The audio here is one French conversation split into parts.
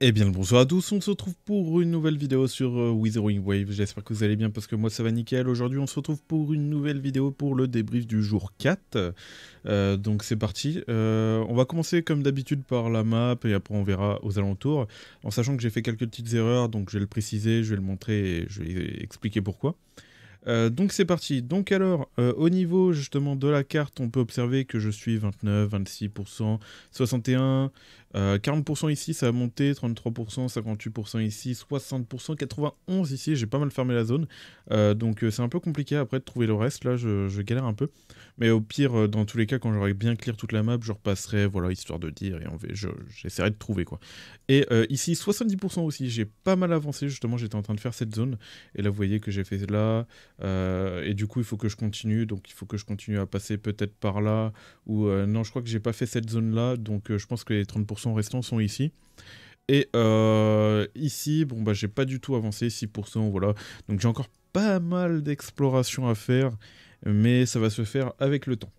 Eh bien le bonsoir à tous, on se retrouve pour une nouvelle vidéo sur Withering Wave, j'espère que vous allez bien parce que moi ça va nickel. Aujourd'hui on se retrouve pour une nouvelle vidéo pour le débrief du jour 4, donc c'est parti. On va commencer comme d'habitude par la map et après on verra aux alentours, en sachant que j'ai fait quelques petites erreurs, donc je vais le préciser, je vais le montrer et je vais expliquer pourquoi. Donc c'est parti. Donc alors, au niveau justement de la carte, on peut observer que je suis 29, 26%, 61, 40% ici, ça a monté, 33%, 58% ici, 60%, 91 ici, j'ai pas mal fermé la zone. Donc c'est un peu compliqué après de trouver le reste, là je galère un peu. Mais au pire, dans tous les cas, quand j'aurai bien clear toute la map, je repasserai, voilà, histoire de dire, et j'essaierai de trouver quoi. Et ici, 70% aussi, j'ai pas mal avancé, justement, j'étais en train de faire cette zone. Et là, vous voyez que j'ai fait là. Et du coup, il faut que je continue. Donc, il faut que je continue à passer peut-être par là. Ou non, je crois que j'ai pas fait cette zone-là. Donc, je pense que les 30% restants sont ici. Et ici, bon, bah, j'ai pas du tout avancé. 6%, voilà. Donc, j'ai encore pas mal d'exploration à faire. Mais ça va se faire avec le temps.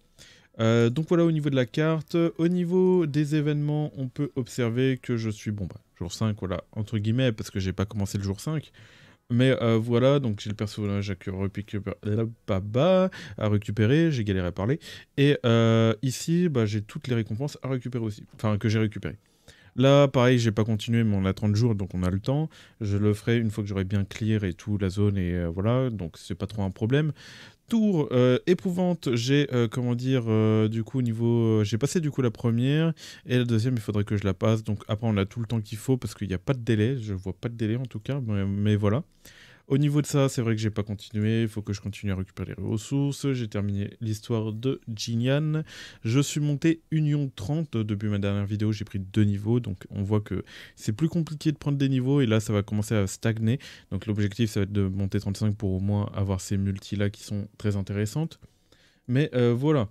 Donc voilà au niveau de la carte. Au niveau des événements, on peut observer que je suis, bon, bah, jour 5, voilà, entre guillemets, parce que j'ai pas commencé le jour 5. Mais voilà, donc j'ai le personnage à récupérer, j'ai galéré à parler. Et ici, bah, j'ai toutes les récompenses à récupérer aussi, enfin que j'ai récupérées. Là, pareil, j'ai pas continué, mais on a 30 jours, donc on a le temps. Je le ferai une fois que j'aurai bien clear et tout, la zone, et voilà, donc c'est pas trop un problème. Tour éprouvante, j'ai, comment dire, du coup, au niveau... j'ai passé du coup la première, et la deuxième, il faudrait que je la passe. Donc après, on a tout le temps qu'il faut, parce qu'il n'y a pas de délai, je vois pas de délai en tout cas, mais voilà. Au niveau de ça, c'est vrai que j'ai pas continué, il faut que je continue à récupérer les ressources. J'ai terminé l'histoire de Jinyan. Je suis monté Union 30 depuis ma dernière vidéo, j'ai pris 2 niveaux, donc on voit que c'est plus compliqué de prendre des niveaux et là ça va commencer à stagner. Donc l'objectif ça va être de monter 35 pour au moins avoir ces multis là qui sont très intéressantes. Mais voilà.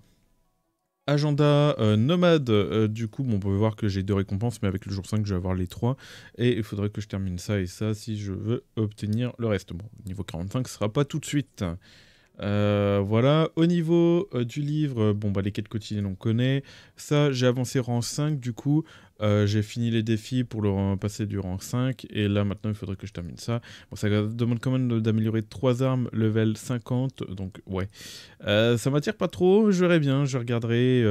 Agenda nomade, du coup, bon, on peut voir que j'ai 2 récompenses, mais avec le jour 5, je vais avoir les 3. Et il faudrait que je termine ça et ça si je veux obtenir le reste. Bon, niveau 45, ce sera pas tout de suite. Voilà, au niveau du livre, bon bah les quêtes quotidiennes on connaît, ça j'ai avancé rang 5 du coup, j'ai fini les défis pour le passer du rang 5, et là maintenant il faudrait que je termine ça. Bon ça demande quand même d'améliorer 3 armes level 50, donc ouais. Ça m'attire pas trop, je verrai bien, je regarderai,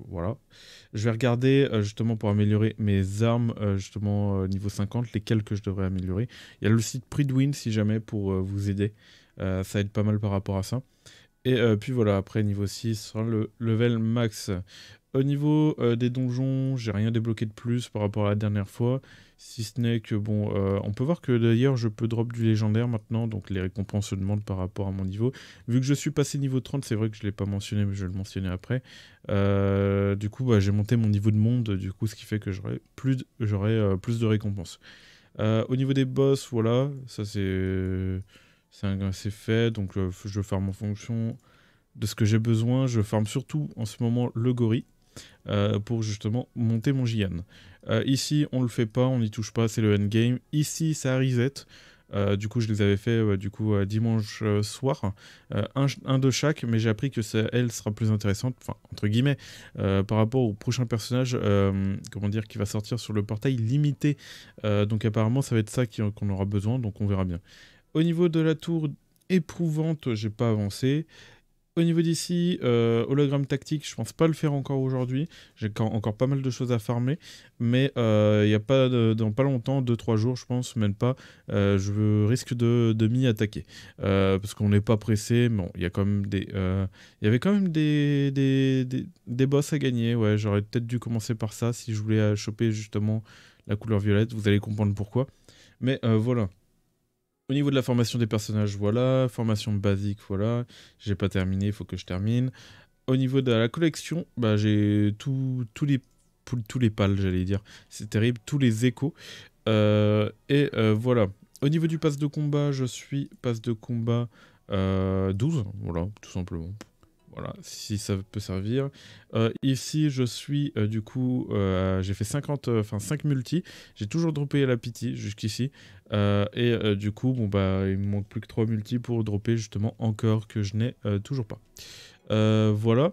voilà. Je vais regarder justement pour améliorer mes armes, justement niveau 50, lesquelles que je devrais améliorer. Il y a le site Pridwin si jamais pour vous aider. Ça aide pas mal par rapport à ça. Et puis voilà, après niveau 6 sera le level max. Au niveau des donjons, j'ai rien débloqué de plus par rapport à la dernière fois. Si ce n'est que bon, on peut voir que d'ailleurs je peux drop du légendaire maintenant, donc les récompenses se demandent par rapport à mon niveau. Vu que je suis passé niveau 30, c'est vrai que je ne l'ai pas mentionné, mais je vais le mentionner après. Du coup, bah, j'ai monté mon niveau de monde, du coup, ce qui fait que j'aurai plus de récompenses. Au niveau des boss, voilà, ça c'est fait, donc je farm en fonction de ce que j'ai besoin. Je farm surtout en ce moment le gorille pour justement monter mon Jian. Ici, on le fait pas, on n'y touche pas, c'est le endgame. Ici, ça reset. Du coup, je les avais fait du coup dimanche soir, un de chaque, mais j'ai appris que elle sera plus intéressante, enfin entre guillemets, par rapport au prochain personnage, comment dire, qui va sortir sur le portail limité. Donc apparemment, ça va être ça qu'on aura besoin, donc on verra bien. Au niveau de la tour éprouvante, j'ai pas avancé. Au niveau d'ici, hologramme tactique, je pense pas le faire encore aujourd'hui. J'ai encore pas mal de choses à farmer. Mais il y a pas dans pas longtemps, 2-3 jours, je pense, même pas, risque de m'y attaquer. Parce qu'on n'est pas pressé. Bon, il y a quand même il y avait quand même des boss à gagner. Ouais, j'aurais peut-être dû commencer par ça si je voulais choper justement la couleur violette. Vous allez comprendre pourquoi. Mais voilà. Au niveau de la formation des personnages, voilà. Formation basique, voilà. J'ai pas terminé, il faut que je termine. Au niveau de la collection, bah, j'ai tous les pals, j'allais dire. C'est terrible, tous les échos. Voilà. Au niveau du pass de combat, je suis pass de combat 12, voilà, tout simplement. Voilà, si ça peut servir. Ici, je suis, du coup, j'ai fait 5 multi. J'ai toujours droppé la pity jusqu'ici. Du coup, bon, bah, il me manque plus que 3 multi pour dropper justement encore que je n'ai toujours pas. Voilà.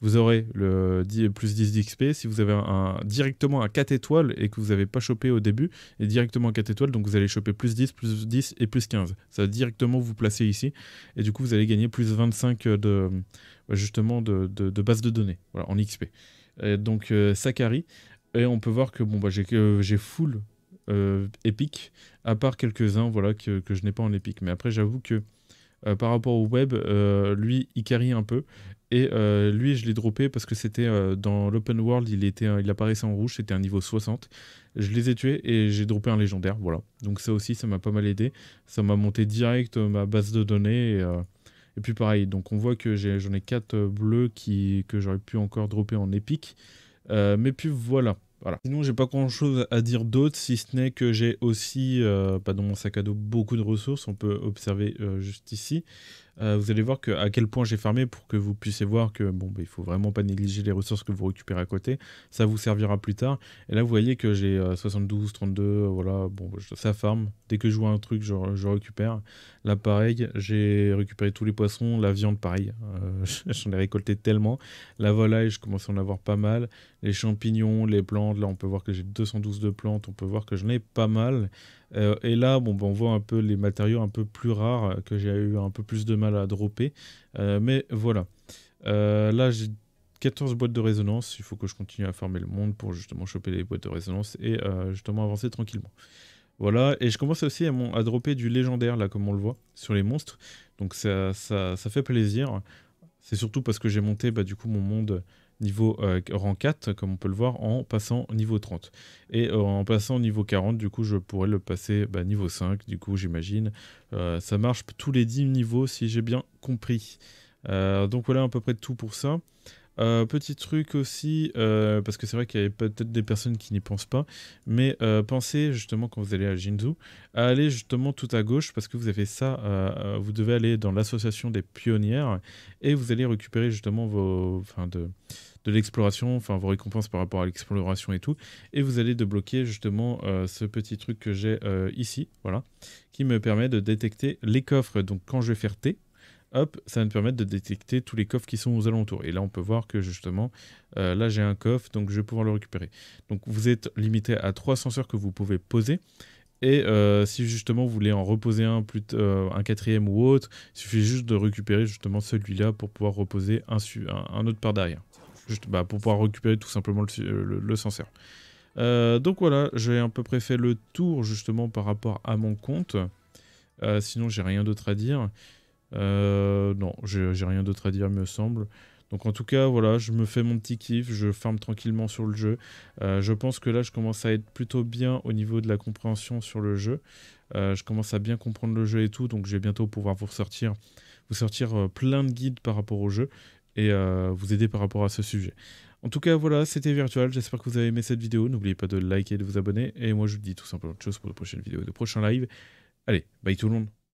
vous aurez le plus 10 d'XP. Si vous avez directement un 4 étoiles et que vous n'avez pas chopé au début, et directement un 4 étoiles, donc vous allez choper plus 10 et plus 15. Ça va directement vous placer ici. Et du coup, vous allez gagner plus 25 justement de base de données, voilà, en XP. Et donc ça carry. Et on peut voir que bon, bah, j'ai full épique, à part quelques-uns voilà, que je n'ai pas en épique. Mais après, j'avoue que par rapport au web, lui, il carry un peu. Et lui, je l'ai droppé parce que c'était dans l'open world, il apparaissait en rouge, c'était un niveau 60. Je les ai tués et j'ai droppé un légendaire, voilà. Donc ça aussi, ça m'a pas mal aidé. Ça m'a monté direct ma base de données. Et puis pareil, donc on voit que j'en ai 4 bleus que j'aurais pu encore dropper en épique. Mais puis voilà. Voilà. Sinon, j'ai pas grand chose à dire d'autre, si ce n'est que j'ai aussi, pas dans mon sac à dos, beaucoup de ressources. On peut observer juste ici. Vous allez voir à quel point j'ai farmé pour que vous puissiez voir que bon, bah, il faut vraiment pas négliger les ressources que vous récupérez à côté. Ça vous servira plus tard. Et là, vous voyez que j'ai 72, 32, voilà, bon, ça farm. Dès que je vois un truc, je récupère. Là, pareil, j'ai récupéré tous les poissons. La viande, pareil. J'en ai récolté tellement. La volaille, je commence à en avoir pas mal. Les champignons, les plantes, là, on peut voir que j'ai 212 de plantes. On peut voir que j'en ai pas mal. Et là, bon, bah, on voit un peu les matériaux un peu plus rares que j'ai eu un peu plus de mal à dropper. Mais voilà. Là, j'ai 14 boîtes de résonance. Il faut que je continue à farmer le monde pour justement choper les boîtes de résonance et justement avancer tranquillement. Voilà, et je commence aussi à dropper du légendaire, là, comme on le voit, sur les monstres. Donc ça fait plaisir. C'est surtout parce que j'ai monté du coup mon monde niveau rang 4, comme on peut le voir, en passant niveau 30. Et en passant niveau 40, du coup, je pourrais le passer niveau 5, du coup, j'imagine. Ça marche tous les 10 niveaux, si j'ai bien compris. Donc voilà à peu près tout pour ça. Petit truc aussi, parce que c'est vrai qu'il y a peut-être des personnes qui n'y pensent pas, mais pensez justement quand vous allez à Jinzou, à aller justement tout à gauche, parce que vous avez ça, vous devez aller dans l'association des pionnières, et vous allez récupérer justement de l'exploration, enfin vos récompenses par rapport à l'exploration et tout, et vous allez débloquer justement ce petit truc que j'ai ici, voilà, qui me permet de détecter les coffres. Donc quand je vais faire T, hop, ça va me permettre de détecter tous les coffres qui sont aux alentours. Et là, on peut voir que justement, là, j'ai un coffre, donc je vais pouvoir le récupérer. Donc, vous êtes limité à 3 ascenseurs que vous pouvez poser. Et si justement, vous voulez en reposer un quatrième ou autre, il suffit juste de récupérer justement celui-là pour pouvoir reposer un autre par derrière. Juste pour pouvoir récupérer tout simplement le senseur. Donc voilà, j'ai à peu près fait le tour justement par rapport à mon compte. Sinon, j'ai rien d'autre à dire. Non, j'ai rien d'autre à dire, il me semble. Donc en tout cas, voilà, je me fais mon petit kiff, je farme tranquillement sur le jeu. Je pense que là, je commence à être plutôt bien au niveau de la compréhension sur le jeu. Je commence à bien comprendre le jeu et tout, donc je vais bientôt pouvoir vous sortir plein de guides par rapport au jeu et vous aider par rapport à ce sujet. En tout cas, voilà, c'était Virtual, j'espère que vous avez aimé cette vidéo. N'oubliez pas de liker et de vous abonner. Et moi, je vous dis tout simplement autre chose pour de prochaines vidéos, de prochains lives. Allez, bye tout le monde.